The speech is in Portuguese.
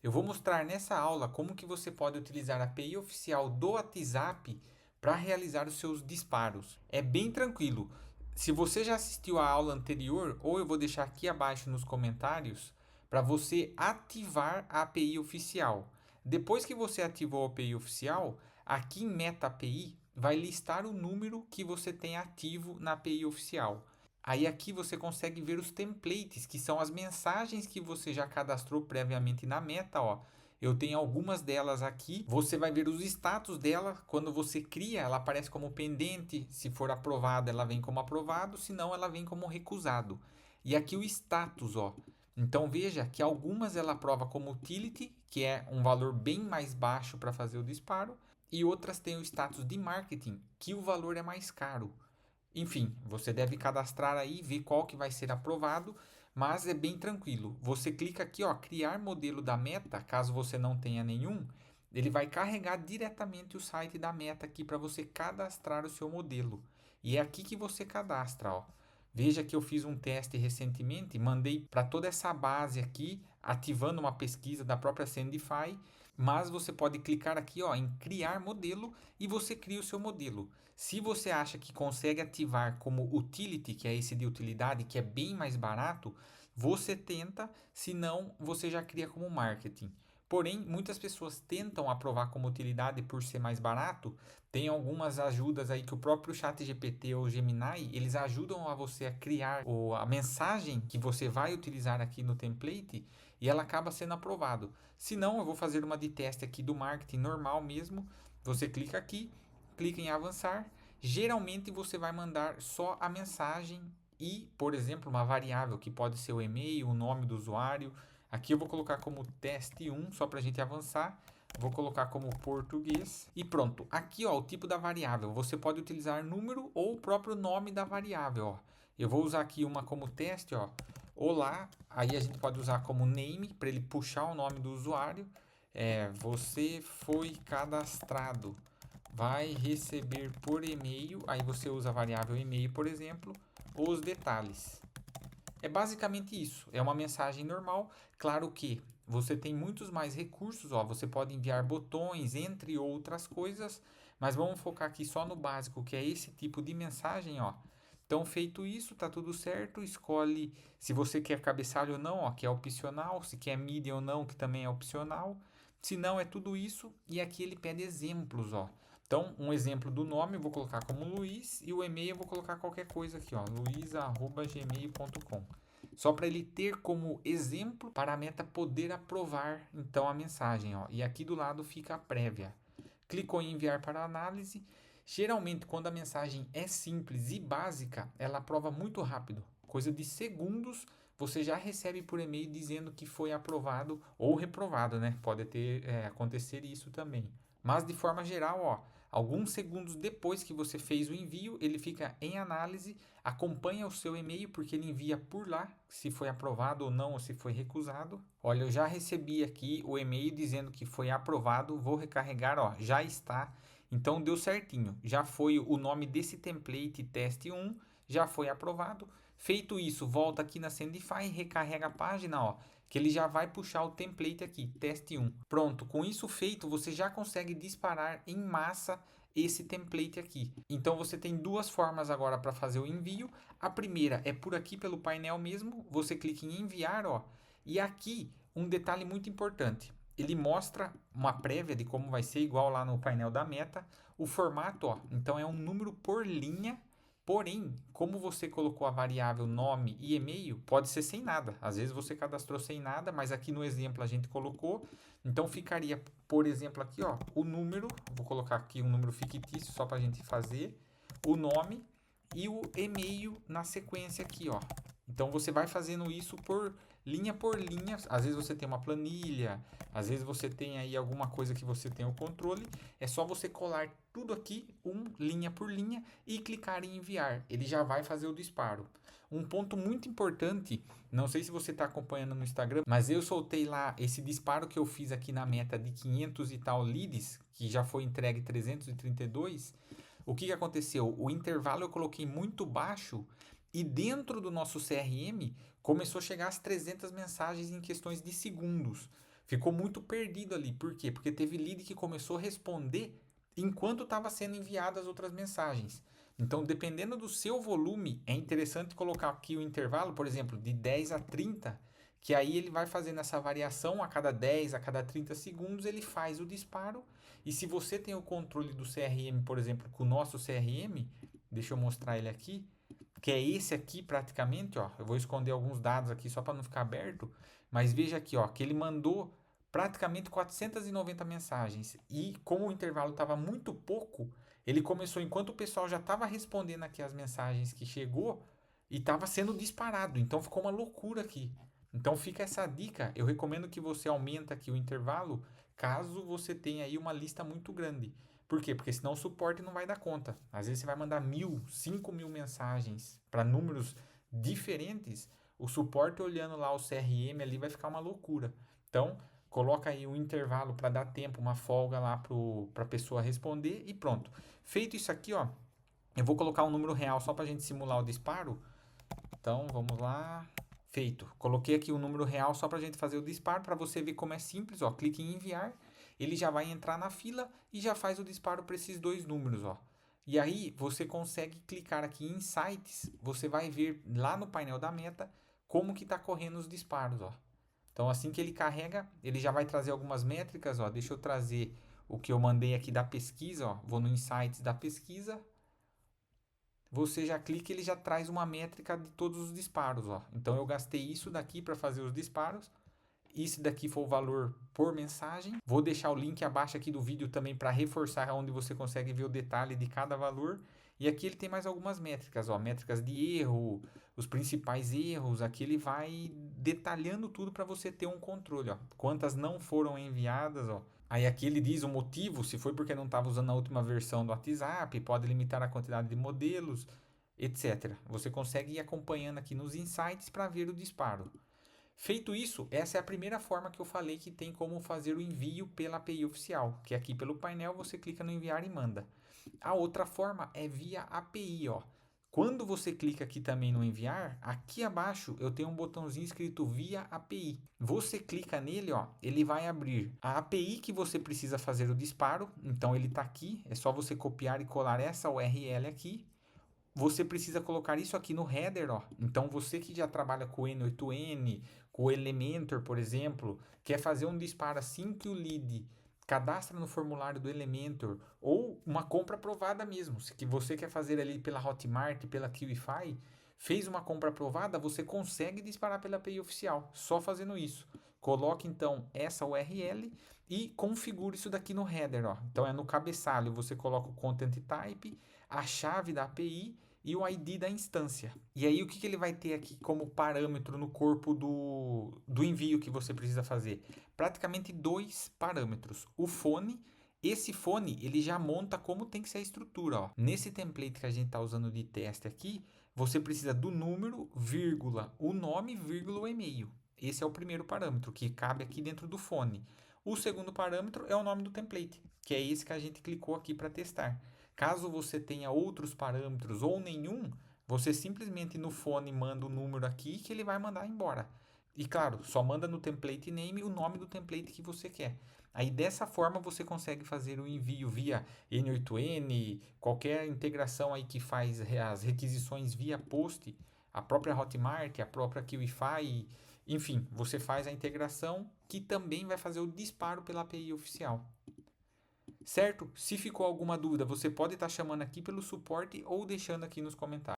Eu vou mostrar nessa aula como que você pode utilizar a API oficial do WhatsApp para realizar os seus disparos. É bem tranquilo. Se você já assistiu a aula anterior, ou eu vou deixar aqui abaixo nos comentários, para você ativar a API oficial. Depois que você ativou a API oficial, aqui em Meta API vai listar o número que você tem ativo na API oficial. Aí aqui você consegue ver os templates, que são as mensagens que você já cadastrou previamente na Meta, ó. Eu tenho algumas delas aqui. Você vai ver os status dela. Quando você cria, ela aparece como pendente. Se for aprovada, ela vem como aprovado. Se não, ela vem como recusado. E aqui o status, ó. Então veja que algumas ela aprova como utility, que é um valor bem mais baixo para fazer o disparo, e outras têm o status de marketing, que o valor é mais caro. Enfim, você deve cadastrar aí, ver qual que vai ser aprovado, mas é bem tranquilo. Você clica aqui, ó, criar modelo da Meta, caso você não tenha nenhum, ele vai carregar diretamente o site da Meta aqui para você cadastrar o seu modelo. E é aqui que você cadastra, ó. Veja que eu fiz um teste recentemente, mandei para toda essa base aqui, ativando uma pesquisa da própria Sendify, mas você pode clicar aqui, ó, em criar modelo e você cria o seu modelo. Se você acha que consegue ativar como utility, que é esse de utilidade, que é bem mais barato, você tenta, se não, você já cria como marketing. Porém, muitas pessoas tentam aprovar como utilidade por ser mais barato. Tem algumas ajudas aí que o próprio ChatGPT ou Gemini, eles ajudam a você a criar a mensagem que você vai utilizar aqui no template e ela acaba sendo aprovado. Se não, eu vou fazer uma de teste aqui do marketing normal mesmo. Você clica aqui, clica em avançar. Geralmente você vai mandar só a mensagem e, por exemplo, uma variável que pode ser o e-mail, o nome do usuário. Aqui eu vou colocar como teste 1, só para a gente avançar. Vou colocar como português e pronto. Aqui, ó, o tipo da variável. Você pode utilizar número ou o próprio nome da variável, ó. Eu vou usar aqui uma como teste, ó. Olá, aí a gente pode usar como name para ele puxar o nome do usuário. Você foi cadastrado. Vai receber por e-mail. Aí você usa a variável e-mail, por exemplo, os detalhes. É basicamente isso. É uma mensagem normal. Claro que você tem muitos mais recursos, ó. Você pode enviar botões, entre outras coisas, mas vamos focar aqui só no básico, que é esse tipo de mensagem, ó. Então, feito isso, tá tudo certo. Escolhe se você quer cabeçalho ou não, ó, que é opcional. Se quer mídia ou não, que também é opcional. Se não, é tudo isso. E aqui ele pede exemplos, ó. Então, um exemplo do nome eu vou colocar como Luiz e o e-mail eu vou colocar qualquer coisa aqui, ó, luiz@gmail.com. Só para ele ter como exemplo para a Meta poder aprovar então a mensagem, ó. E aqui do lado fica a prévia. Clicou em enviar para análise. Geralmente, quando a mensagem é simples e básica, ela aprova muito rápido. Coisa de segundos, você já recebe por e-mail dizendo que foi aprovado ou reprovado, né? Pode acontecer isso também. Mas de forma geral, ó, alguns segundos depois que você fez o envio, ele fica em análise, acompanha o seu e-mail porque ele envia por lá se foi aprovado ou não, ou se foi recusado. Olha, eu já recebi aqui o e-mail dizendo que foi aprovado, vou recarregar, ó, já está. Então deu certinho. Já foi o nome desse template teste 1, já foi aprovado. Feito isso, volta aqui na Sendify e recarrega a página, ó, que ele já vai puxar o template aqui, teste 1. Pronto, com isso feito, você já consegue disparar em massa esse template aqui. Então você tem duas formas agora para fazer o envio. A primeira é por aqui pelo painel mesmo, você clica em enviar, ó, e aqui um detalhe muito importante. Ele mostra uma prévia de como vai ser igual lá no painel da Meta. O formato, ó, então é um número por linha. Porém, como você colocou a variável nome e e-mail, pode ser sem nada. Às vezes você cadastrou sem nada, mas aqui no exemplo a gente colocou. Então ficaria, por exemplo, aqui, ó, o número. Vou colocar aqui um número fictício só para a gente fazer. O nome e o e-mail na sequência aqui, ó. Então você vai fazendo isso por linha. Às vezes você tem uma planilha, às vezes você tem aí alguma coisa que você tem o controle. É só você colar tudo aqui, linha por linha, e clicar em enviar. Ele já vai fazer o disparo. Um ponto muito importante, não sei se você está acompanhando no Instagram, mas eu soltei lá esse disparo que eu fiz aqui na Meta de 500 e tal leads, que já foi entregue 332. O que aconteceu? O intervalo eu coloquei muito baixo e dentro do nosso CRM começou a chegar as 300 mensagens em questões de segundos. ficou muito perdido ali. Por quê? Porque teve lead que começou a responder enquanto estava sendo enviadas as outras mensagens. Então, dependendo do seu volume, é interessante colocar aqui o intervalo, por exemplo, de 10 a 30, que aí ele vai fazendo essa variação a cada 10, a cada 30 segundos, ele faz o disparo. E se você tem o controle do CRM, por exemplo, com o nosso CRM, deixa eu mostrar ele aqui, que é esse aqui praticamente, ó. Eu vou esconder alguns dados aqui só para não ficar aberto, mas veja aqui, ó, que ele mandou praticamente 490 mensagens e como o intervalo estava muito pouco, ele começou enquanto o pessoal já estava respondendo aqui as mensagens que chegou e estava sendo disparado. Então ficou uma loucura aqui. Então fica essa dica. Eu recomendo que você aumente aqui o intervalo caso você tenha aí uma lista muito grande. Por quê? Porque senão o suporte não vai dar conta. Às vezes você vai mandar 1.000, 5.000 mensagens para números diferentes. O suporte olhando lá o CRM ali vai ficar uma loucura. Então, coloca aí um intervalo para dar tempo, uma folga lá para a pessoa responder e pronto. Feito isso aqui, ó, eu vou colocar um número real só para a gente simular o disparo. Então, vamos lá. Feito. Coloquei aqui o número real só para a gente fazer o disparo, para você ver como é simples. Ó, clique em enviar, ele já vai entrar na fila e já faz o disparo para esses dois números. Ó. E aí você consegue clicar aqui em Insights, você vai ver lá no painel da meta como que está correndo os disparos. Ó. Então assim que ele carrega, ele já vai trazer algumas métricas. Ó. Deixa eu trazer o que eu mandei aqui da pesquisa. Ó. Vou no Insights da pesquisa. Você já clica e ele já traz uma métrica de todos os disparos. Ó. Então eu gastei isso daqui para fazer os disparos. Esse daqui foi o valor por mensagem. Vou deixar o link abaixo aqui do vídeo também para reforçar onde você consegue ver o detalhe de cada valor. E aqui ele tem mais algumas métricas, ó, métricas de erro, os principais erros. Aqui ele vai detalhando tudo para você ter um controle, ó. Quantas não foram enviadas, ó. Aí aqui ele diz o motivo, se foi porque não estava usando a última versão do WhatsApp, pode limitar a quantidade de modelos, etc. Você consegue ir acompanhando aqui nos insights para ver o disparo. Feito isso, essa é a primeira forma que eu falei que tem como fazer o envio pela API oficial, que aqui pelo painel você clica no enviar e manda. A outra forma é via API, ó. Quando você clica aqui também no enviar, aqui abaixo eu tenho um botãozinho escrito via API. Você clica nele, ó, ele vai abrir a API que você precisa fazer o disparo. Então ele está aqui, é só você copiar e colar essa URL aqui. Você precisa colocar isso aqui no header, ó. Então você que já trabalha com o N8N, com o Elementor, por exemplo, quer fazer um disparo assim que o lead cadastra no formulário do Elementor ou uma compra aprovada mesmo, se que você quer fazer ali pela Hotmart, pela QIFI, fez uma compra aprovada, você consegue disparar pela API oficial, só fazendo isso. Coloque então essa URL e configure isso daqui no header, ó. Então é no cabeçalho, você coloca o content type, a chave da API e o ID da instância. E aí o que ele vai ter aqui como parâmetro no corpo do envio que você precisa fazer? Praticamente dois parâmetros. O fone, esse fone ele já monta como tem que ser a estrutura. Ó. Nesse template que a gente está usando de teste aqui, você precisa do número, vírgula, o nome, vírgula, o e-mail. Esse é o primeiro parâmetro que cabe aqui dentro do fone. O segundo parâmetro é o nome do template, que é esse que a gente clicou aqui para testar. Caso você tenha outros parâmetros ou nenhum, você simplesmente no fone manda o número aqui que ele vai mandar embora. E claro, só manda no template name o nome do template que você quer. Aí dessa forma você consegue fazer o envio via N8N, qualquer integração aí que faz as requisições via post, a própria Hotmart, a própria QIFI, enfim, você faz a integração que também vai fazer o disparo pela API oficial. Certo? Se ficou alguma dúvida, você pode estar chamando aqui pelo suporte ou deixando aqui nos comentários.